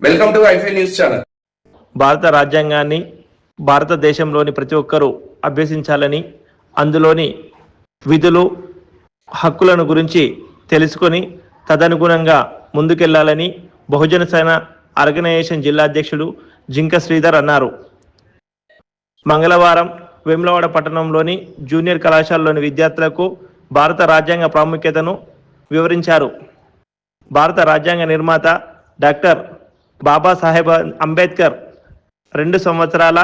Welcome to iFi news channel. భారత రాజ్యాంగాన్ని భారతదేశంలోని ప్రతి ఒక్కరూ అభ్యసించాలని, అందులోని విధులు, హక్కులను గురించి తెలుసుకొని తదనుగుణంగా ముందుకెళ్లాలని బహుజన సేన ఆర్గనైజేషన్ జిల్లా అధ్యక్షుడు జింక శ్రీధర్ అన్నారు. మంగళవారం వేములవాడ పట్టణంలోని జూనియర్ కళాశాలలోని విద్యార్థులకు భారత రాజ్యాంగ ప్రాముఖ్యతను వివరించారు. భారత రాజ్యాంగ నిర్మాత డాక్టర్ బాబాసాహెబ్ అంబేద్కర్ 2 సంవత్సరాల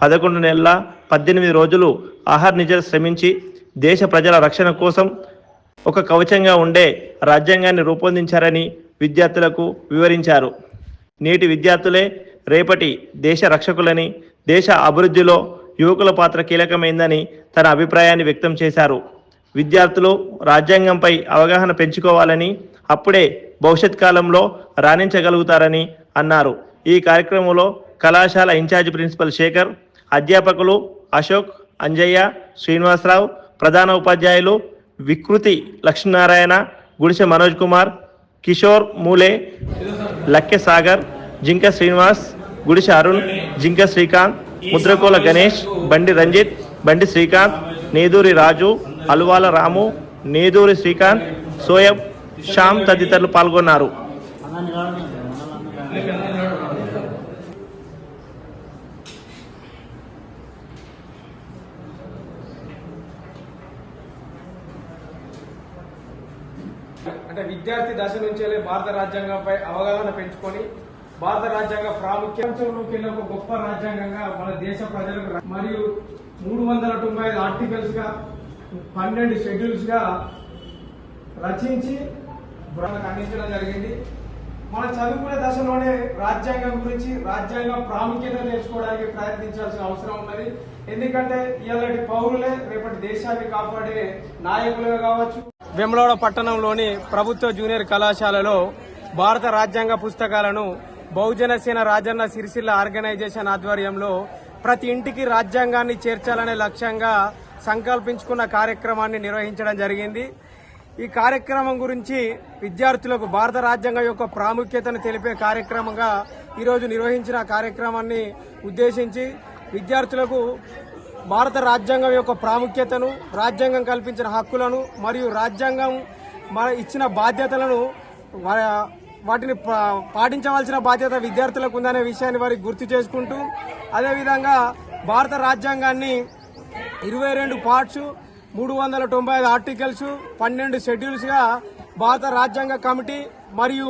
11 నెలల 18 రోజులు అహర్నిశలు శ్రమించి దేశ ప్రజల రక్షణ కోసం ఒక కవచంగా ఉండే రాజ్యాంగాన్ని రూపొందించారని విద్యార్థులకు వివరించారు. నేటి విద్యార్థులే రేపటి దేశ రక్షకులని, దేశ అభివృద్ధిలో యువకుల పాత్ర కీలకమైందని తన అభిప్రాయాన్ని వ్యక్తం చేశారు. విద్యార్థులు రాజ్యాంగంపై అవగాహన పెంచుకోవాలని, అప్పుడే భవిష్యత్ కాలంలో రాణించగలుగుతారని అన్నారు. ఈ కార్యక్రమంలో కళాశాల ఇన్ఛార్జ్ ప్రిన్సిపల్ శేఖర్, అధ్యాపకులు అశోక్, అంజయ్య, శ్రీనివాసరావు, ప్రధాన ఉపాధ్యాయులు వికృతి లక్ష్మీనారాయణ, గుడిసె మనోజ్ కుమార్, కిషోర్ మూలే, లక్కె సాగర్, జింక శ్రీనివాస్, గుడిసె అరుణ్, జింక శ్రీకాంత్, ముద్రకోల గణేష్, బండి రంజిత్, బండి శ్రీకాంత్, నేదూరి రాజు, అలువాల రాము, నేదూరి శ్రీకాంత్, సోయబ్, శ్యామ్ తదితరులు పాల్గొన్నారు. అంటే విద్యార్థి దశ నుంచే భారత రాజ్యాంగంపై అవగాహన పెంచుకొని భారత రాజ్యాంగ ప్రాముఖ్యంలోకి ఒక గొప్ప రాజ్యాంగంగా మన దేశ ప్రజలకు మరియు 395 ఆర్టికల్స్ గా 12 షెడ్యూల్స్ గా రచించి అందించడం జరిగింది. మనం చదువుకునే దశలోనే రాజ్యాంగం గురించి, రాజ్యాంగం ప్రాముఖ్యత నేర్చుకోవడానికి ప్రయత్నించాల్సిన అవసరం ఉన్నది. ఎందుకంటే ఇలాంటి పౌరులే రేపటి దేశాన్ని కాపాడే నాయకులుగా కావచ్చు. వేములవాడ పట్టణంలోని ప్రభుత్వ జూనియర్ కళాశాలలో భారత రాజ్యాంగ పుస్తకాలను బహుజన సేన రాజన్న సిరిసిల్ల ఆర్గనైజేషన్ ఆధ్వర్యంలో ప్రతి ఇంటికి రాజ్యాంగాన్ని చేర్చాలనే లక్ష్యంగా సంకల్పించుకున్న కార్యక్రమాన్ని నిర్వహించడం జరిగింది. ఈ కార్యక్రమం గురించి విద్యార్థులకు భారత రాజ్యాంగం యొక్క ప్రాముఖ్యతను తెలిపే కార్యక్రమంగా ఈరోజు నిర్వహించిన కార్యక్రమాన్ని ఉద్దేశించి విద్యార్థులకు భారత రాజ్యాంగం యొక్క ప్రాముఖ్యతను, రాజ్యాంగం కల్పించిన హక్కులను మరియు రాజ్యాంగం ఇచ్చిన బాధ్యతలను, వాటిని పాటించవలసిన బాధ్యత విద్యార్థులకు ఉందనే విషయాన్ని వారికి గుర్తు చేసుకుంటూ, అదేవిధంగా భారత రాజ్యాంగాన్ని 22 పార్ట్స్, 395 ఆర్టికల్స్, 12 షెడ్యూల్స్ గా భారత రాజ్యాంగ కమిటీ మరియు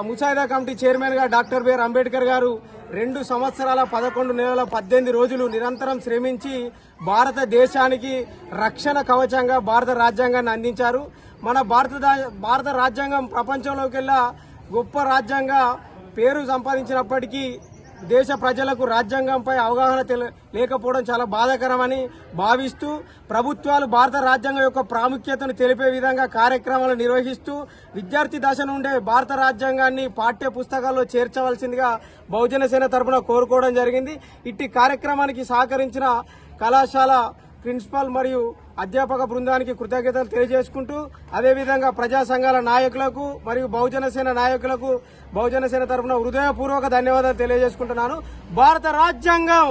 ముసాయిదా కమిటీ చైర్మన్ గా డాక్టర్ బిఆర్ అంబేద్కర్ గారు 2 సంవత్సరాల 11 నెలల 18 రోజులు నిరంతరం శ్రమించి భారతదేశానికి రక్షణ కవచంగా భారత రాజ్యాంగాన్ని అందించారు. మన భారత రాజ్యాంగం ప్రపంచంలోకెల్లా గొప్ప రాజ్యాంగ పేరు సంపాదించినప్పటికీ దేశ ప్రజలకు రాజ్యాంగంపై అవగాహన లేకపోవడం చాలా బాధాకరమని భావిస్తూ ప్రభుత్వాలు భారత రాజ్యాంగం యొక్క ప్రాముఖ్యతను తెలిపే విధంగా కార్యక్రమాలు నిర్వహిస్తూ విద్యార్థి దశ నుండే భారత రాజ్యాంగాన్ని పాఠ్య పుస్తకాల్లో చేర్చవలసిందిగా బహుజన సేన తరఫున కోరుకోవడం జరిగింది. ఇట్టి కార్యక్రమానికి సహకరించిన కళాశాల ప్రిన్సిపాల్ మరియు అధ్యాపక బృందానికి కృతజ్ఞతలు తెలియజేసుకుంటూ, అదేవిధంగా ప్రజా సంఘాల నాయకులకు మరియు బహుజన సేన నాయకులకు బహుజన సేన తరఫున హృదయపూర్వక ధన్యవాదాలు తెలియజేసుకుంటున్నాను. భారత రాజ్యాంగం.